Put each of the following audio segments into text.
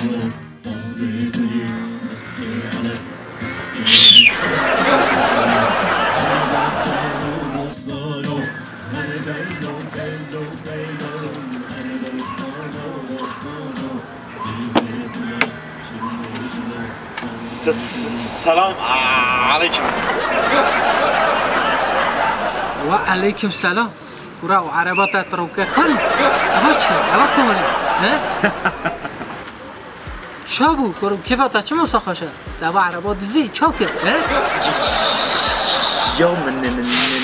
سلام علیکم. و علیکم سلام. برو عربات اتروکه کن. اما چی؟ اما کمانی. شابو برو کیفاتا چه مساخشه؟ دوا عربات زی چاکه؟ یا من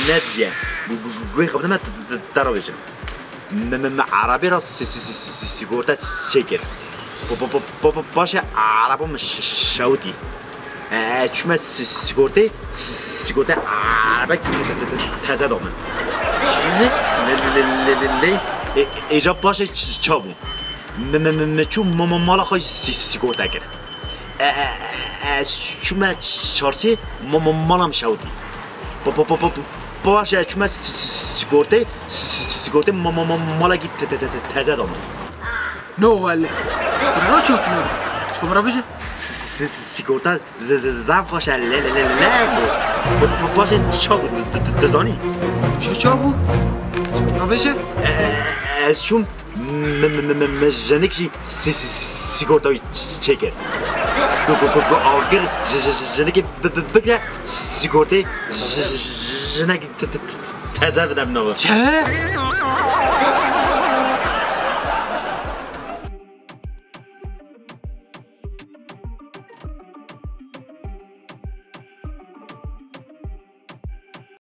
نتیه. گوی خب نم درو بشم. من عربی را سیگورتا چکر. باشه عربم شوتی. چون سیگورتا عربی تازه دامن. چه؟ لی ایجا باشه چابون. چون مالا خواهی سیگورتا کرد. چون من چارسی مالم شودی. باشه چون من سیگورتا مالا گی تازه دامن. نو ولی. برای چاک نو. چکم را بشه؟ سیگورتا زم خوشه لگو. باشه چاک دزانی. چه چاکو؟ چکم را بشه؟ چون جنگی سیگورتای چکر. آگر جنگی بگه سیگورته جنگی تازه بدم نو. چه؟